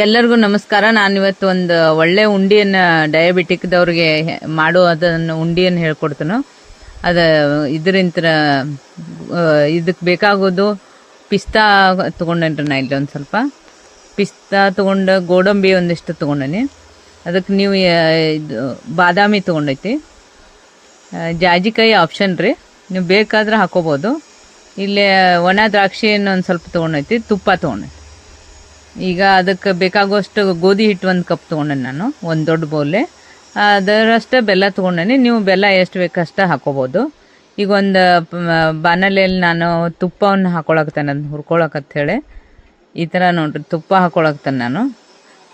ಎಲ್ಲರಿಗೂ ನಮಸ್ಕಾರ. ನಾನು ಇವತ್ತು ಒಂದು ಒಳ್ಳೆ ಉಂಡಿಯನ್ನು ಡಯಾಬಿಟಿಕ್ದವ್ರಿಗೆ ಅದನ್ನು ಉಂಡಿಯನ್ನು ಹೇಳ್ಕೊಡ್ತೀನಿ. ಇದರಿಂದ ಇದಕ್ಕೆ ಬೇಕಾಗೋದು ಪಿಸ್ತಾ ತೊಗೊಂಡೇನ್ರಿ. ನಾ ಇಲ್ಲಿ ಒಂದು ಸ್ವಲ್ಪ ಪಿಸ್ತಾ ತೊಗೊಂಡು ಗೋಡಂಬಿ ಒಂದಿಷ್ಟು ತೊಗೊಂಡೇನಿ. ಅದಕ್ಕೆ ನೀವು ಬಾದಾಮಿ ತೊಗೊಂಡೈತಿ. ಜಾಜಿಕಾಯಿ ಆಪ್ಷನ್ ರೀ, ನೀವು ಬೇಕಾದ್ರೆ ಹಾಕೋಬೋದು. ಇಲ್ಲೇ ಒಣ ದ್ರಾಕ್ಷಿಯನ್ನು ಒಂದು ಸ್ವಲ್ಪ ತೊಗೊಂಡೈತಿ. ತುಪ್ಪ ತೊಗೊಂಡೈತಿ. ಈಗ ಅದಕ್ಕೆ ಬೇಕಾಗುವಷ್ಟು ಗೋಧಿ ಹಿಟ್ಟು 1 ಕಪ್ ತೊಗೊಂಡೆ ನಾನು, ಒಂದು ದೊಡ್ಡ ಬೌಲೆ. ಅದರಷ್ಟೇ ಬೆಲ್ಲ ತೊಗೊಂಡೇನಿ. ನೀವು ಬೆಲ್ಲ ಎಷ್ಟು ಬೇಕಷ್ಟು ಹಾಕೋಬೋದು. ಈಗ ಒಂದು ಬಾಣಲೆಯಲ್ಲಿ ನಾನು ತುಪ್ಪವನ್ನು ಹಾಕೊಳಕ್ತೇನೆ, ಅದನ್ನ ಹುರ್ಕೊಳಕಂತ ಹೇಳಿ. ಈ ಥರ ನೋಡ್ರಿ, ತುಪ್ಪ ಹಾಕೊಳಕ್ತೇನೆ ನಾನು.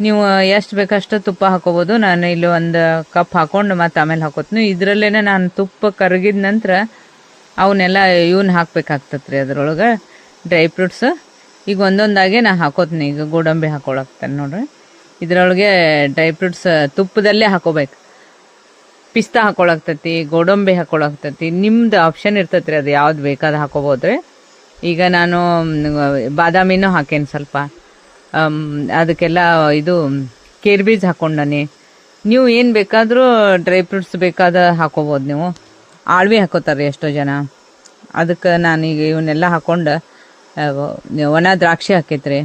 ನೀವು ಎಷ್ಟು ಬೇಕಷ್ಟು ತುಪ್ಪ ಹಾಕೋಬೋದು. ನಾನು ಇಲ್ಲಿ 1 ಕಪ್ ಹಾಕೊಂಡು ಮತ್ತೆ ಆಮೇಲೆ ಹಾಕೋತೀನಿ. ಇದರಲ್ಲೇ ನಾನು ತುಪ್ಪ ಕರಗಿದ ನಂತರ ಅವನ್ನೆಲ್ಲ ಹಾಕ್ಬೇಕಾಗ್ತದೆ ರೀ. ಅದರೊಳಗೆ ಡ್ರೈ ಫ್ರೂಟ್ಸ್ ಈಗ ಒಂದೊಂದಾಗೆ ನಾ ಹಾಕೋತೀನಿ. ಈಗ ಗೋಡಂಬಿ ಹಾಕೊಳಕ್ತೇನೆ ನೋಡ್ರಿ. ಇದರೊಳಗೆ ಡ್ರೈ ಫ್ರೂಟ್ಸ್ ತುಪ್ಪದಲ್ಲೇ ಹಾಕೋಬೇಕು. ಪಿಸ್ತಾ ಹಾಕೊಳಕ್ತತಿ, ಗೋಡಂಬಿ ಹಾಕೊಳಕ್ತತಿ. ನಿಮ್ದು ಆಪ್ಷನ್ ಇರ್ತೈತಿ ರೀ, ಅದು ಯಾವ್ದು ಬೇಕಾದ ಹಾಕೋಬೋದ್ರಿ. ಈಗ ನಾನು ಬಾದಾಮಿನೂ ಹಾಕೇನಿ ಸ್ವಲ್ಪ. ಅದಕ್ಕೆಲ್ಲ ಕೇರ್ ಬೀಜ ಹಾಕೊಂಡನಿ. ನೀವು ಏನು ಬೇಕಾದರೂ ಡ್ರೈ ಫ್ರೂಟ್ಸ್ ಬೇಕಾದ ಹಾಕೋಬೋದು. ನೀವು ಆಳ್ವಿ ಹಾಕೋತಾರೆ ಎಷ್ಟೋ ಜನ. ಅದಕ್ಕೆ ನಾನೀಗ ಇವನ್ನೆಲ್ಲ ಹಾಕೊಂಡು ಒಣ ದ್ರಾಕ್ಷಿ ಹಾಕೈತ್ರಿ.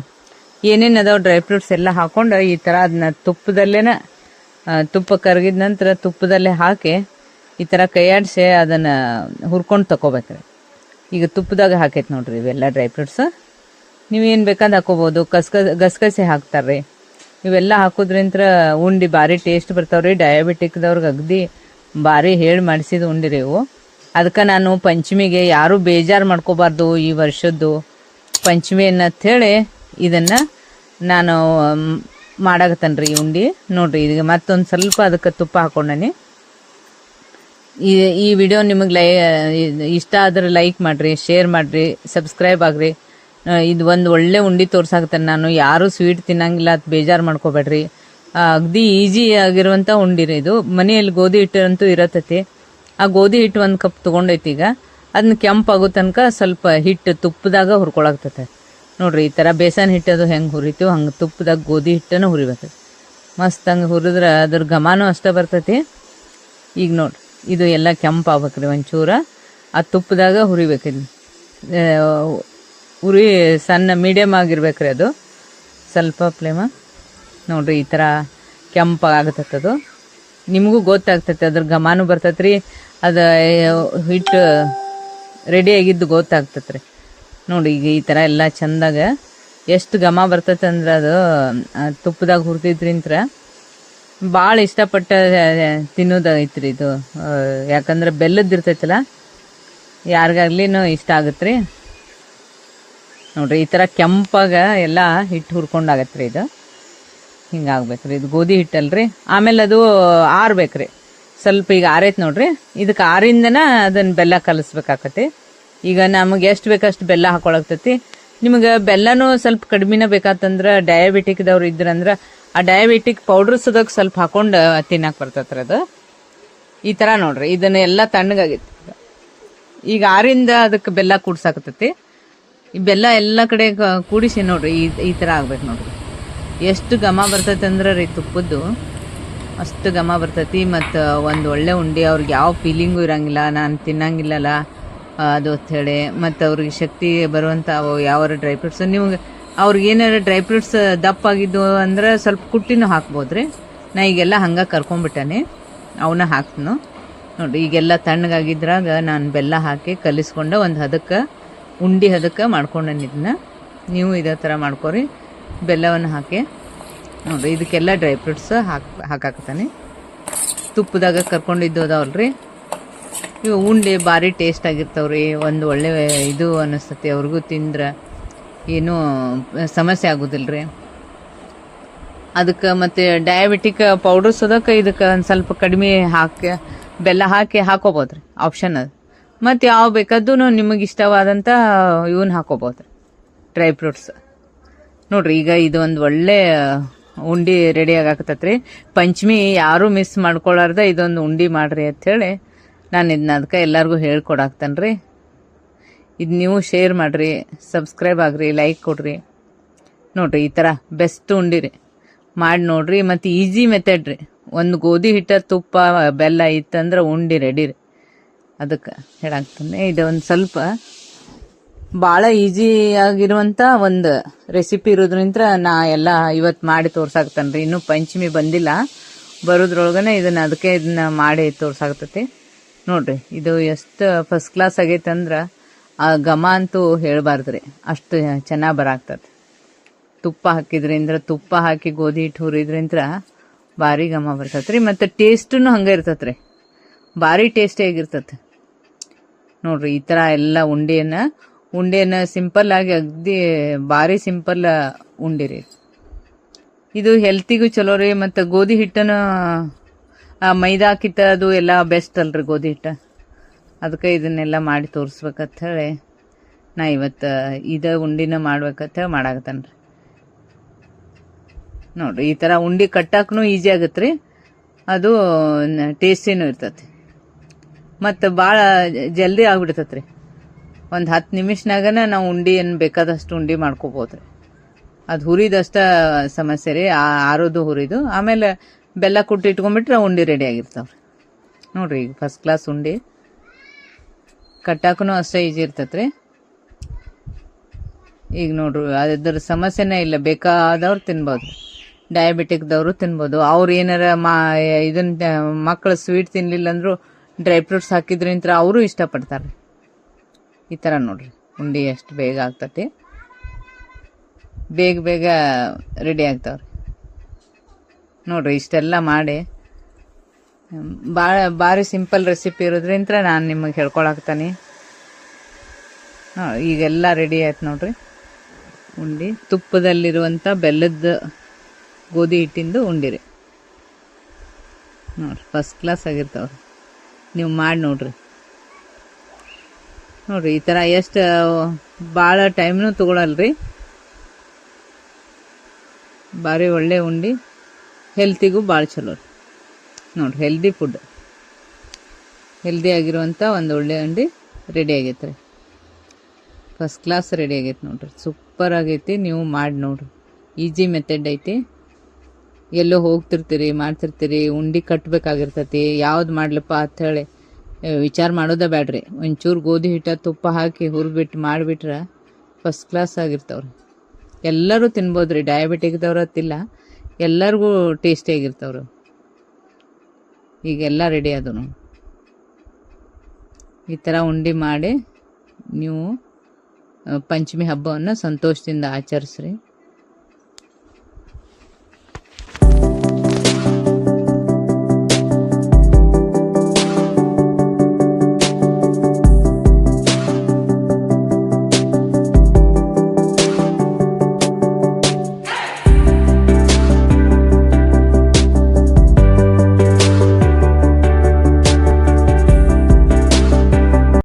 ಏನೇನು ಅದಾವ ಡ್ರೈ ಫ್ರೂಟ್ಸ್ ಎಲ್ಲ ಹಾಕೊಂಡು ಈ ಥರ ಅದನ್ನ ತುಪ್ಪ ಕರಗಿದ ನಂತರ ತುಪ್ಪದಲ್ಲೇ ಹಾಕಿ ಈ ಥರ ಕೈಯಾಡಿಸಿ ಅದನ್ನು ಹುರ್ಕೊಂಡು ತಗೋಬೇಕ್ರಿ. ಈಗ ತುಪ್ಪದಾಗ ಹಾಕೈತೆ ನೋಡ್ರಿ ಇವೆಲ್ಲ ಡ್ರೈ ಫ್ರೂಟ್ಸ್. ನೀವೇನು ಬೇಕಾದ ಹಾಕೋಬೋದು. ಗಸಗಸೆ ಹಾಕ್ತಾರೆ. ಇವೆಲ್ಲ ಹಾಕೋದ್ರಿಂತ ಉಂಡಿ ಭಾರಿ ಟೇಸ್ಟ್ ಬರ್ತಾವ್ರಿ. ಡಯಾಬಿಟಿಕ್ದವ್ರಿಗೆ ಅಗದಿ ಭಾರಿ ಹೇಳಿ ಮಾಡಿಸಿದ ಉಂಡಿರಿ ಇವು. ಅದಕ್ಕೆ ನಾನು ಪಂಚಮಿಗೆ ಯಾರೂ ಬೇಜಾರು ಮಾಡ್ಕೋಬಾರ್ದು. ಈ ವರ್ಷದ್ದು ಪಂಚಮಿ ಅನ್ನಂಥೇಳಿ ಇದನ್ನು ನಾನು ಮಾಡಾಕತ್ತೇನ್ರಿ ಈ ಉಂಡಿ. ನೋಡ್ರಿ, ಈಗ ಮತ್ತೊಂದು ಸ್ವಲ್ಪ ಅದಕ್ಕೆ ತುಪ್ಪ ಹಾಕೊಂಡನಿ. ಈ ವಿಡಿಯೋ ನಿಮಗೆ ಇಷ್ಟ ಆದ್ರೆ ಲೈಕ್ ಮಾಡಿರಿ, ಶೇರ್ ಮಾಡಿರಿ, ಸಬ್ಸ್ಕ್ರೈಬ್ ಆಗ್ರಿ. ಇದು ಒಂದು ಒಳ್ಳೆ ಉಂಡಿ ತೋರ್ಸಾಕತ್ತೇನೆ ನಾನು. ಯಾರೂ ಸ್ವೀಟ್ ತಿನ್ನಂಗಿಲ್ಲ, ಅದು ಬೇಜಾರು ಮಾಡ್ಕೋಬೇಡ್ರಿ. ಅಗದಿ ಈಜಿ ಆಗಿರುವಂಥ ಉಂಡಿರಿ ಇದು. ಮನೆಯಲ್ಲಿ ಗೋಧಿ ಹಿಟ್ಟಂತೂ ಇರತ್ತೈತಿ. ಆ ಗೋಧಿ ಹಿಟ್ಟು 1 ಕಪ್ ತೊಗೊಂಡೈತಿ. ಈಗ ಅದನ್ನ ಕೆಂಪಾಗೋ ತನಕ ಸ್ವಲ್ಪ ಹಿಟ್ಟು ತುಪ್ಪದಾಗ ಹುರ್ಕೊಳಕ್ತೈತೆ ನೋಡ್ರಿ. ಈ ಥರ ಬೇಸನ್ ಹಿಟ್ಟದು ಹೆಂಗೆ ಹುರಿತೀವಿ ಹಂಗೆ ತುಪ್ಪದಾಗ ಗೋಧಿ ಹಿಟ್ಟನ್ನು ಹುರಿಬೇಕು. ಮಸ್ತ್ ಹಂಗೆ ಹುರಿದ್ರೆ ಅದ್ರ ಘಮಾನೂ ಅಷ್ಟೇ ಬರ್ತೈತಿ. ಈಗ ನೋಡ್ರಿ, ಇದು ಎಲ್ಲ ಕೆಂಪಾಗ್ಬೇಕ್ರಿ ಒಂಚೂರ. ಆ ತುಪ್ಪದಾಗ ಹುರಿಬೇಕಿದ್ ಉರಿ ಸಣ್ಣ ಮೀಡಿಯಮ್ ಆಗಿರ್ಬೇಕ್ರಿ. ಅದು ಸ್ವಲ್ಪ ಫ್ಲೇಮ ನೋಡ್ರಿ, ಈ ಥರ ಕೆಂಪಾಗತ್ತದು. ನಿಮಗೂ ಗೊತ್ತಾಗ್ತೈತೆ, ಅದ್ರ ಘಮಾನು ಬರ್ತೈತೆ ರೀ. ಅದು ಹಿಟ್ಟು ರೆಡಿ ಆಗಿದ್ದು ಗೊತ್ತಾಗ್ತೈತೆ ರೀ. ನೋಡಿ, ಈಗ ಈ ಥರ ಎಲ್ಲ ಚೆಂದಾಗ ಎಷ್ಟು ಘಮ ಬರ್ತೈತೆ ಅಂದ್ರೆ ಅದು ತುಪ್ಪದಾಗ ಹುರಿದಿದ್ರಿಂತ ಭಾಳ ಇಷ್ಟಪಟ್ಟ ತಿನ್ನೋದಾಗೈತ್ರಿ ಇದು. ಯಾಕಂದ್ರೆ ಬೆಲ್ಲದ್ದು ಇರ್ತೈತಲ್ಲ, ಯಾರಿಗಾಗ್ಲಿನೂ ಇಷ್ಟ ಆಗುತ್ತೆ ರೀ. ನೋಡ್ರಿ, ಈ ಥರ ಕೆಂಪಾಗ ಎಲ್ಲ ಹಿಟ್ಟು ಹುರ್ಕೊಂಡಾಗತ್ತೆ ರೀ. ಇದು ಹಿಂಗಾಗ್ಬೇಕ್ರಿ. ಇದು ಗೋಧಿ ಹಿಟ್ಟಲ್ರಿ. ಆಮೇಲೆ ಅದು ಆರ್ಬೇಕ್ರಿ ಸ್ವಲ್ಪ. ಈಗ ಆರೈತೆ ನೋಡ್ರಿ. ಇದಕ್ಕೆ ಆರಿಂದನ ಅದನ್ನು ಬೆಲ್ಲ ಕಲಿಸ್ಬೇಕಾಕತಿ. ಈಗ ನಮಗೆ ಎಷ್ಟು ಬೇಕಷ್ಟು ಬೆಲ್ಲ ಹಾಕೊಳಕ್ತೈತಿ. ನಿಮಗೆ ಬೆಲ್ಲನೂ ಸ್ವಲ್ಪ ಕಡಿಮೆನ ಬೇಕಾತಂದ್ರೆ ಡಯಾಬಿಟಿಕ್ದವ್ರು ಇದ್ರಂದ್ರೆ ಆ ಡಯಾಬಿಟಿಕ್ ಪೌಡ್ರ್ ಸುದಕ್ಕೆ ಸ್ವಲ್ಪ ಹಾಕೊಂಡು ತಿನ್ನಕ್ಕೆ ಬರ್ತೈತ್ರಿ ಅದು. ಈ ಥರ ನೋಡ್ರಿ, ಇದನ್ನ ಎಲ್ಲ ತಣ್ಣಗಾಗೈತಿ. ಈಗ ಆರಿಂದ ಅದಕ್ಕೆ ಬೆಲ್ಲ ಕೂಡ್ಸಾಕತ್ತೈತಿ. ಈ ಬೆಲ್ಲ ಎಲ್ಲ ಕಡೆ ಕೂಡಿಸಿ ನೋಡ್ರಿ, ಈ ಥರ ಆಗ್ಬೇಕು ನೋಡ್ರಿ. ಎಷ್ಟು ಘಮ ಬರ್ತೈತೆ ಅಂದ್ರೆ ರೀ ತುಪ್ಪದ್ದು, ಅಷ್ಟು ಘಮ ಬರ್ತೈತಿ. ಮತ್ತು ಒಂದು ಒಳ್ಳೆ ಉಂಡಿ. ಅವ್ರಿಗೆ ಯಾವ ಫೀಲಿಂಗು ಇರೋಂಗಿಲ್ಲ, ನಾನು ತಿನ್ನಂಗಿಲ್ಲಲ್ಲ ಅದು ಅಂಥೇಳಿ. ಮತ್ತು ಅವ್ರಿಗೆ ಶಕ್ತಿ ಬರುವಂಥ ಯಾವ ಡ್ರೈ ಫ್ರೂಟ್ಸ್, ನಿಮ್ಗೆ ಅವ್ರಿಗೆ ಏನಾರು ಡ್ರೈ ಫ್ರೂಟ್ಸ್ ದಪ್ಪಾಗಿದ್ದು ಅಂದ್ರೆ ಸ್ವಲ್ಪ ಕುಟ್ಟಿನೂ ಹಾಕ್ಬೋದು ರೀ. ನಾ ಈಗೆಲ್ಲ ಹಂಗೆ ಕರ್ಕೊಂಡ್ಬಿಟ್ಟೆ, ಅವನ್ನ ಹಾಕ್ತನು ನೋಡಿರಿ. ಈಗೆಲ್ಲ ತಣ್ಣಗಾಗಿದ್ರಾಗ ನಾನು ಬೆಲ್ಲ ಹಾಕಿ ಕಲಿಸ್ಕೊಂಡು ಒಂದು ಉಂಡಿ ಹದಕ್ಕೆ ಮಾಡ್ಕೊಂಡೇನಿ. ಇದನ್ನ ನೀವು ಇದೇ ಥರ ಮಾಡ್ಕೊರಿ. ಬೆಲ್ಲವನ್ನು ಹಾಕಿ ನೋಡಿರಿ. ಇದಕ್ಕೆಲ್ಲ ಡ್ರೈ ಫ್ರೂಟ್ಸ್ ಹಾಕಾಕತ್ತಾನೆ. ತುಪ್ಪದಾಗ ಕರ್ಕೊಂಡಿದ್ದು ಅದಾವಲ್ರಿ ಇವು ಉಂಡೆ ಭಾರಿ ಟೇಸ್ಟ್ ಆಗಿರ್ತಾವ್ರಿ. ಒಂದು ಒಳ್ಳೆ ಇದು ಅನ್ನಿಸ್ತತಿ ಅವ್ರಿಗೂ. ತಿಂದ್ರೆ ಏನೂ ಸಮಸ್ಯೆ ಆಗೋದಿಲ್ಲ ರೀ. ಅದಕ್ಕೆ ಮತ್ತು ಡಯಾಬಿಟಿಕ್ ಪೌಡರ್ಸ್ ಅದಕ್ಕೆ ಇದಕ್ಕೆ ಒಂದು ಸ್ವಲ್ಪ ಕಡಿಮೆ ಬೆಲ್ಲ ಹಾಕಿ ಹಾಕೋಬೋದು ರೀ. ಆಪ್ಷನ್ ಅದು. ಮತ್ತು ಯಾವ ಬೇಕಾದ್ದು ನಿಮಗೆ ಇಷ್ಟವಾದಂಥ ಇವನ್ನ ಹಾಕೋಬೋದು ರೀ, ಡ್ರೈ ಫ್ರೂಟ್ಸ್ ನೋಡ್ರಿ. ಈಗ ಇದು ಒಂದು ಒಳ್ಳೆ ಉಂಡಿ ರೆಡಿ ಆಗಾಕತ್ತೈತ್ರಿ. ಪಂಚಮಿ ಯಾರೂ ಮಿಸ್ ಮಾಡ್ಕೊಳ್ಳಾರ್ದ ಇದೊಂದು ಉಂಡಿ ಮಾಡ್ರಿ ಅಂಥೇಳಿ ನಾನು ಇದನ್ನ ಅದಕ್ಕೆ ಎಲ್ಲರಿಗೂ ಹೇಳ್ಕೊಡಾಕ್ತೇನೆ ರೀ. ಇದು ನೀವು ಶೇರ್ ಮಾಡಿರಿ, ಸಬ್ಸ್ಕ್ರೈಬ್ ಆಗ್ರಿ, ಲೈಕ್ ಕೊಡ್ರಿ. ನೋಡ್ರಿ, ಈ ಥರ ಬೆಸ್ಟ್ ಉಂಡಿರಿ. ಮಾಡಿ ನೋಡ್ರಿ. ಮತ್ತು ಈಜಿ ಮೆಥಡ್ ರೀ. ಒಂದು ಗೋಧಿ ಹಿಟ್ಟ ತುಪ್ಪ ಬೆಲ್ಲ ಇತ್ತಂದ್ರೆ ಉಂಡಿ ರೆಡಿ ರೀ. ಅದಕ್ಕೆ ಹೇಳಾಕ್ತಾನೆ ಇದು ಒಂದು ಸ್ವಲ್ಪ ಭಾಳ ಈಜಿ ಆಗಿರುವಂಥ ಒಂದು ರೆಸಿಪಿ ಇರೋದ್ರಿಂದ ನಾ ಎಲ್ಲ ಇವತ್ತು ಮಾಡಿ ತೋರ್ಸಾಕ್ತಾನೆ ರೀ. ಇನ್ನೂ ಪಂಚಮಿ ಬಂದಿಲ್ಲ, ಬರೋದ್ರೊಳಗನೆ ಇದನ್ನ ಮಾಡಿ ತೋರ್ಸಾಕ್ತತಿ ನೋಡ್ರಿ. ಇದು ಎಷ್ಟು ಫಸ್ಟ್ ಕ್ಲಾಸ್ ಆಗೈತೆ ಅಂದ್ರೆ ಆ ಘಮ ಅಂತೂ ಹೇಳ್ಬಾರ್ದ್ರಿ, ಅಷ್ಟು ಚೆನ್ನಾಗಿ ಬರಾಕ್ತದೆ. ತುಪ್ಪ ಹಾಕಿದ್ರಿಂದ, ತುಪ್ಪ ಹಾಕಿ ಗೋಧಿ ಹಿಟ್ಟು ಹುರಿದ್ರಿಂದ ಭಾರಿ ಘಮ ಬರ್ತೈತೆ ರೀ. ಮತ್ತು ಟೇಸ್ಟೂ ಹಂಗೆ ಇರ್ತೈತೆ ರೀ, ಭಾರಿ ಟೇಸ್ಟಿಯಾಗಿರ್ತೈತೆ ನೋಡ್ರಿ. ಈ ಥರ ಎಲ್ಲ ಉಂಡೆಯನ್ನು ಸಿಂಪಲ್ ಆಗಿ ಅಗ್ದಿ ಭಾರಿ ಸಿಂಪಲ್ ಉಂಡಿರಿ. ಇದು ಹೆಲ್ತಿಗೂ ಚಲೋ ರೀ. ಮತ್ತು ಗೋಧಿ ಹಿಟ್ಟನ್ನು ಮೈದಾ ಹಾಕಿತ್ತ ಅದು ಎಲ್ಲ ಬೆಸ್ಟ್ ಅಲ್ರಿ ಗೋಧಿ ಹಿಟ್ಟು. ಅದಕ್ಕೆ ಇದನ್ನೆಲ್ಲ ಮಾಡಿ ತೋರಿಸ್ಬೇಕಂತ ಹೇಳಿ ನಾ ಇವತ್ತು ಉಂಡಿನ ಮಾಡ್ಬೇಕಂತ ಹೇಳಿ ಮಾಡಾಕತ್ತಾನ ರೀ ನೋಡ್ರಿ. ಈ ಥರ ಉಂಡೆ ಕಟ್ಟಾಕೂ ಈಜಿ ಆಗತ್ತೆ ರೀ, ಅದು ಟೇಸ್ಟಿನೂ ಇರ್ತೈತಿ. ಮತ್ತು ಭಾಳ ಜಲ್ದಿ ಆಗ್ಬಿಡ್ತೈತೆ ರೀ. ಒಂದು 10 ನಿಮಿಷನಾಗನ ನಾವು ಉಂಡೆಯನ್ನು ಬೇಕಾದಷ್ಟು ಉಂಡೆ ಮಾಡ್ಕೋಬೋದು ರೀ. ಅದು ಹುರಿದಷ್ಟ ಸಮಸ್ಯೆ ರೀ, ಆರೋದು ಹುರಿದು ಆಮೇಲೆ ಬೆಲ್ಲ ಕುಟ್ಟಿ ಇಟ್ಕೊಂಡ್ಬಿಟ್ರೆ ಉಂಡೆ ರೆಡಿ ಆಗಿರ್ತಾವ್ರಿ ನೋಡ್ರಿ. ಈಗ ಫಸ್ಟ್ ಕ್ಲಾಸ್ ಉಂಡೆ ಕಟ್ಟಾಕೂ ಅಷ್ಟೇ ಈಜಿ ಇರ್ತೈತೆ ರೀ. ಈಗ ನೋಡ್ರಿ ಅದ್ರ ಸಮಸ್ಯೆನೇ ಇಲ್ಲ, ಬೇಕಾದವ್ರು ತಿನ್ಬೋದು, ಡಯಾಬಿಟಿಕ್ದವರು ತಿನ್ಬೋದು. ಅವ್ರು ಏನಾರ ಇದನ್ನ ಮಕ್ಕಳು ಸ್ವೀಟ್ ತಿನ್ನಲಿಲ್ಲ ಅಂದರೂ ಡ್ರೈ ಫ್ರೂಟ್ಸ್ ಹಾಕಿದ್ರಿಂತ ಅವರು ಇಷ್ಟಪಡ್ತಾರೆ. ಈ ಥರ ನೋಡ್ರಿ ಉಂಡೆ ಎಷ್ಟು ಬೇಗ ಆಗ್ತತಿ, ಬೇಗ ರೆಡಿ ಆಗ್ತಾವ್ರಿ ನೋಡ್ರಿ. ಇಷ್ಟೆಲ್ಲ ಮಾಡಿ ಭಾರಿ ಸಿಂಪಲ್ ರೆಸಿಪಿ ಇರೋದ್ರಿಂದ ನಾನು ನಿಮಗೆ ಹೇಳ್ಕೊಳಕ್ತಾನೆ. ಈಗೆಲ್ಲ ರೆಡಿ ಆಯ್ತು ನೋಡ್ರಿ ಉಂಡೆ. ತುಪ್ಪದಲ್ಲಿರುವಂಥ ಬೆಲ್ಲದ ಗೋಧಿ ಹಿಟ್ಟಿಂದು ಉಂಡಿರಿ ನೋಡ್ರಿ, ಫಸ್ಟ್ ಕ್ಲಾಸ್ ಆಗಿರ್ತಾವ್ರಿ. ನೀವು ಮಾಡಿ ನೋಡ್ರಿ. ಈ ಥರ ಎಷ್ಟು ಭಾಳ ಟೈಮ್ನೂ ತೊಗೊಳಲ್ರಿ, ಭಾರಿ ಒಳ್ಳೆ ಉಂಡೆ, ಹೆಲ್ತಿಗೂ ಭಾಳ ಚಲೋ ರೀ ನೋಡ್ರಿ. ಹೆಲ್ದಿ ಫುಡ್, ಹೆಲ್ದಿ ಆಗಿರುವಂಥ ಒಂದು ಒಳ್ಳೆ ಉಂಡೆ ರೆಡಿ ಆಗೈತೆ ರೀ. ಫಸ್ಟ್ ಕ್ಲಾಸ್ ರೆಡಿ ಆಗೈತೆ ನೋಡ್ರಿ, ಸೂಪರ್ ಆಗೈತಿ. ನೀವು ಮಾಡಿ ನೋಡ್ರಿ, ಈಜಿ ಮೆಥಡ್ ಐತಿ. ಎಲ್ಲೋ ಹೋಗ್ತಿರ್ತೀರಿ, ಮಾಡ್ತಿರ್ತೀರಿ, ಉಂಡೆ ಕಟ್ಟಬೇಕಾಗಿರ್ತೈತಿ, ಯಾವ್ದು ಮಾಡ್ಲಪ್ಪ ಅಂಥೇಳಿ ವಿಚಾರ ಮಾಡೋದೇ ಬೇಡ್ರಿ. ಒಂಚೂರು ಗೋಧಿ ಹಿಟ್ಟ ತುಪ್ಪ ಹಾಕಿ ಹುರಿದ್ಬಿಟ್ಟು ಮಾಡಿಬಿಟ್ರೆ ಫಸ್ಟ್ ಕ್ಲಾಸ್ ಆಗಿರ್ತಾವ್ರಿ. ಎಲ್ಲರೂ ತಿನ್ಬೋದು ರೀ, ಡಯಾಬಿಟಿಕ್ದವ್ರು ಅತ್ತಿಲ್ಲ, ಎಲ್ಲರಿಗೂ ಟೇಸ್ಟಿಯಾಗಿರ್ತಾವ್ರಿ. ಈಗೆಲ್ಲ ರೆಡಿ ಆದವು. ಈ ಥರ ಉಂಡೆ ಮಾಡಿ ನೀವು ಪಂಚಮಿ ಹಬ್ಬವನ್ನು ಸಂತೋಷದಿಂದ ಆಚರಿಸ್ರಿ.